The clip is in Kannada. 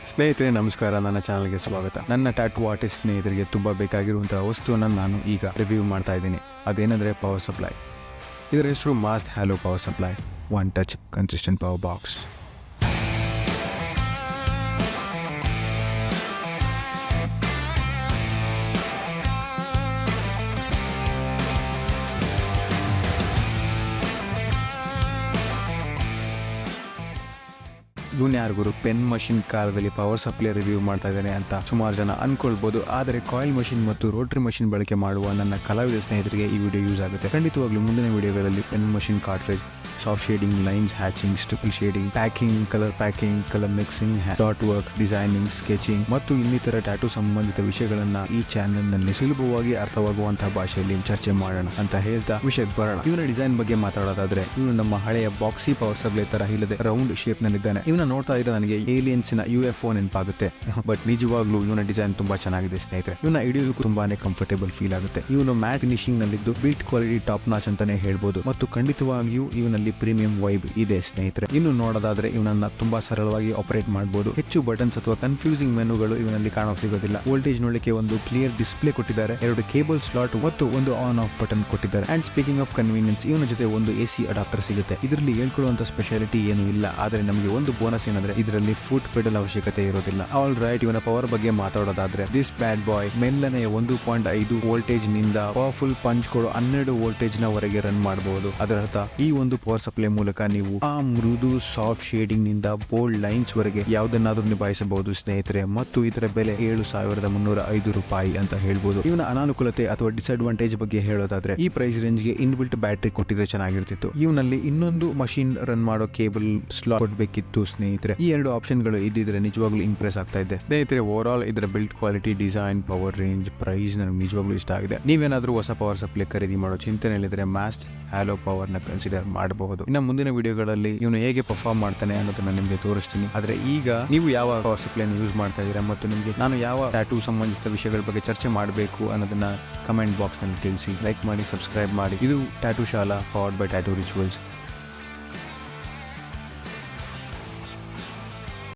ಸ್ನೇಹಿತರೆ ನಮಸ್ಕಾರ, ನನ್ನ ಚಾನಲ್ಗೆ ಸ್ವಾಗತ. ನನ್ನ ಟ್ಯಾಟೂ ಆರ್ಟಿಸ್ಟ್ ಸ್ನೇಹಿತರಿಗೆ ತುಂಬ ಬೇಕಾಗಿರುವಂತಹ ವಸ್ತುವನ್ನು ನಾನು ಈಗ ರಿವ್ಯೂ ಮಾಡ್ತಾ ಇದ್ದೀನಿ. ಅದೇನೆಂದರೆ ಪವರ್ ಸಪ್ಲೈ. ಇದರ ಹೆಸರು Mast Halo power supply 1 touch consistent power box. ಇವನು ಯಾರಿಗೂ ಪೆನ್ ಮಷಿನ್ ಕಾಲದಲ್ಲಿ ಪವರ್ ಸಪ್ಲೈ ರಿವ್ಯೂ ಮಾಡ್ತಾ ಇದ್ದಾನೆ ಅಂತ ಸುಮಾರು ಜನ ಅನ್ಕೊಳ್ಬಹುದು. ಆದರೆ ಕಾಯಿಲ್ ಮಷಿನ್ ಮತ್ತು ರೋಟರಿ ಮಷಿನ್ ಬಳಕೆ ಮಾಡುವ ನನ್ನ ಕಲಾವಿದ ಸ್ನೇಹಿತರಿಗೆ ಈ ವಿಡಿಯೋ ಯೂಸ್ ಆಗುತ್ತೆ. ಖಂಡಿತವಾಗ್ಲೂ ಮುಂದಿನ ವಿಡಿಯೋಗಳಲ್ಲಿ pen machine cartridge, soft shading, lines hatching, stipple shading, packing, colour mixing, dot work, designing, sketching ಮತ್ತು ಇನ್ನಿತರ ಟ್ಯಾಟೂ ಸಂಬಂಧಿತ ವಿಷಯಗಳನ್ನ ಈ ಚಾನೆಲ್ ನಲ್ಲಿ ಸುಲಭವಾಗಿ ಅರ್ಥವಾಗುವಂತಹ ಭಾಷೆಯಲ್ಲಿ ಚರ್ಚೆ ಮಾಡೋಣ ಅಂತ ಹೇಳ್ತಾ ವಿಷಯಕ್ಕೆ ಬರೋಣ. ಇವನ ಡಿಸೈನ್ ಬಗ್ಗೆ ಮಾತಾಡೋದಾದ್ರೆ, ಇವನು ನಮ್ಮ ಹಳೆಯ ಬಾಕ್ಸಿ ಪವರ್ ಸಪ್ಲೈ ತರ ಇಲ್ಲದೆ ರೌಂಡ್ ಶೇಪ್ ನಲ್ಲಿದ್ದಾನೆ. ಇವನ ನೋಡ್ತಾ ಇದ್ರೆ ನನಗೆ ಏಲಿಯನ್ಸ್ನ UFO ನೆನಪಾಗುತ್ತೆ. ಬಟ್ ನಿಜವಾಗ್ಲೂ ಇವನ ಡಿಸೈನ್ ತುಂಬಾ ಚೆನ್ನಾಗಿದೆ ಸ್ನೇಹಿತರೆ. ಇವನ ಹಿಡಿಯೋದಕ್ಕೂ ತುಂಬಾನೇ ಕಂಫರ್ಟೇಬಲ್ ಫೀಲ್ ಆಗುತ್ತೆ. ಇವನು ಮ್ಯಾಟ್ ಫಿನಿಶಿಂಗ್ ನಲ್ಲಿದ್ದು ಬಿಲ್ಟ್ ಕ್ವಾಲಿಟಿ ಟಾಪ್ ನಾಚ್ ಅಂತಾನೆ ಹೇಳ್ಬೋದು. ಮತ್ತು ಖಂಡಿತವಾಗಿಯೂ ಇವನಲ್ಲಿ ಪ್ರೀಮಿಯಂ ವೈಬ್ ಇದೆ ಸ್ನೇಹಿತರೆ. ಇನ್ನು ನೋಡೋದಾದ್ರೆ ಇವನನ್ನ ತುಂಬಾ ಸರಳವಾಗಿ ಆಪರೇಟ್ ಮಾಡಬಹುದು. ಹೆಚ್ಚು ಬಟನ್ಸ್ ಅಥವಾ ಕನ್ಫ್ಯೂಸಿಂಗ್ ಮೆನುಗಳು ಇವನಲ್ಲಿ ಕಾಣೋಕೆ ಸಿಗೋದಿಲ್ಲ. ವೋಲ್ಟೇಜ್ ನೋಡಲಿಕ್ಕೆ ಒಂದು ಕ್ಲಿಯರ್ ಡಿಸ್ಪ್ಲೇ ಕೊಟ್ಟಿದ್ದಾರೆ, 2 ಕೇಬಲ್ ಸ್ಲಾಟ್ ಮತ್ತು ಒಂದು ಆನ್ ಆಫ್ ಬಟನ್ ಕೊಟ್ಟಿದ್ದಾರೆ. ಅಂಡ್ ಸ್ಪೀಕಿಂಗ್ ಆಫ್ ಕನ್ವೀನಿಯನ್ಸ್, ಇವನ ಜೊತೆ ಒಂದು AC ಅಡಾಪ್ಟರ್ ಸಿಗುತ್ತೆ. ಇದರಲ್ಲಿ ಹೇಳ್ಕೊಳ್ಳುವಂತ ಸ್ಪೆಷಾಲಿಟಿ ಏನು ಇಲ್ಲ, ಆದರೆ ನಮಗೆ ಒಂದು ಬೋನಸ್ ಏನಂದ್ರೆ ಇದರಲ್ಲಿ ಫುಟ್ ಪೆಡಲ್ ಅವಶ್ಯಕತೆ ಇರೋದಿಲ್ಲ. ಆಲ್ ರೈಟ್, ಇವನ ಪವರ್ ಬಗ್ಗೆ ಮಾತಾಡೋದಾದ್ರೆ, ದಿಸ್ ಬ್ಯಾಡ್ ಬಾಯ್ ಮೆಲ್ಲನೆ 1.5 ವೋಲ್ಟೇಜ್ ನಿಂದ ಪವರ್ಫುಲ್ ಪಂಚ್ ಕೊಡೋ 12 ವೋಲ್ಟೇಜ್ ನ ವರೆಗೆ ರನ್ ಮಾಡಬಹುದು. ಅದರರ್ಥ ಈ ಒಂದು ಪವರ್ ಸಪ್ಲೈ ಮೂಲಕ ನೀವು ಆ ಮೃದು ಸಾಫ್ಟ್ ಶೇಡಿಂಗ್ ನಿಂದ ಬೋಲ್ಡ್ ಲೈನ್ಸ್ ವರೆಗೆ ಯಾವುದನ್ನಾದ್ರೂ ನಿಭಾಯಿಸಬಹುದು ಸ್ನೇಹಿತರೆ. ಮತ್ತು ಇದರ ಬೆಲೆ 7,305 ರೂಪಾಯಿ ಅಂತ ಹೇಳ್ಬೋದು. ಇವನ ಅನಾನುಕೂಲತೆ ಅಥವಾ ಡಿಸ್ಅಡ್ವಾಂಟೇಜ್ ಬಗ್ಗೆ ಹೇಳೋದಾದ್ರೆ, ಈ ಪ್ರೈಸ್ ರೇಂಜ್ ಗೆ ಇನ್ಬಿಲ್ಟ್ ಬ್ಯಾಟರಿ ಕೊಟ್ಟಿದ್ರೆ ಚೆನ್ನಾಗಿರ್ತಿತ್ತು. ಇವನಲ್ಲಿ ಇನ್ನೊಂದು ಮಷೀನ್ ರನ್ ಮಾಡೋ ಕೇಬಲ್ ಸ್ಲಾಟ್ ಕೊಡ್ಬೇಕಿತ್ತು ಸ್ನೇಹಿತರೆ. ಈ 2 ಆಪ್ಷನ್ ಗಳು ಇದ್ದಿದ್ರೆ ನಿಜವಾಗ್ಲೂ ಇಂಪ್ರೆಸ್ ಆಗ್ತಾ ಇದೆ ಸ್ನೇಹಿತರೆ. ಓವರ್ ಆಲ್ ಇದರ build quality, design, power range, price ನನಗೆ ನಿಜವಾಗ್ಲೂ ಇಷ್ಟ ಆಗಿದೆ. ನೀವೇನಾದ್ರೂ ಹೊಸ ಪವರ್ ಸಪ್ಲೈ ಖರೀದಿ ಮಾಡೋ ಚಿಂತನೆಯಲ್ಲಿದ್ರೆ ಮಾಸ್ಟ್ ಹ್ಯಾಲೋ ಪವರ್ ನ ಕನ್ಸಿಡರ್ ಮಾಡಬಹುದು. ಇನ್ನು ಮುಂದಿನ ವಿಡಿಯೋಗಳಲ್ಲಿ ಇವನು ಹೇಗೆ ಪರ್ಫಾರ್ಮ್ ಮಾಡ್ತಾನೆ ಅನ್ನೋದನ್ನ ನಿಮಗೆ ತೋರಿಸ್ತೀನಿ. ಆದ್ರೆ ಈಗ ನೀವು ಯಾವ ಪವರ್ ಸಪ್ಲೈ ಯೂಸ್ ಮಾಡ್ತಾ ಇದ್ದೀರಾ ಮತ್ತು ನಿಮಗೆ ನಾನು ಯಾವ ಟ್ಯಾಟೂ ಸಂಬಂಧಿತ ವಿಷಯಗಳ ಬಗ್ಗೆ ಚರ್ಚೆ ಮಾಡಬೇಕು ಅನ್ನೋದನ್ನ ಕಮೆಂಟ್ ಬಾಕ್ಸ್ ನಲ್ಲಿ ತಿಳಿಸಿ. ಲೈಕ್ ಮಾಡಿ, ಸಬ್ಸ್ಕ್ರೈಬ್ ಮಾಡಿ. ಇದು ಟ್ಯಾಟೂ ಶಾಲಾ ಪವರ್ಡ್ ಬೈ ಟ್ಯಾಟೂ ರಿಚುವಲ್ಸ್.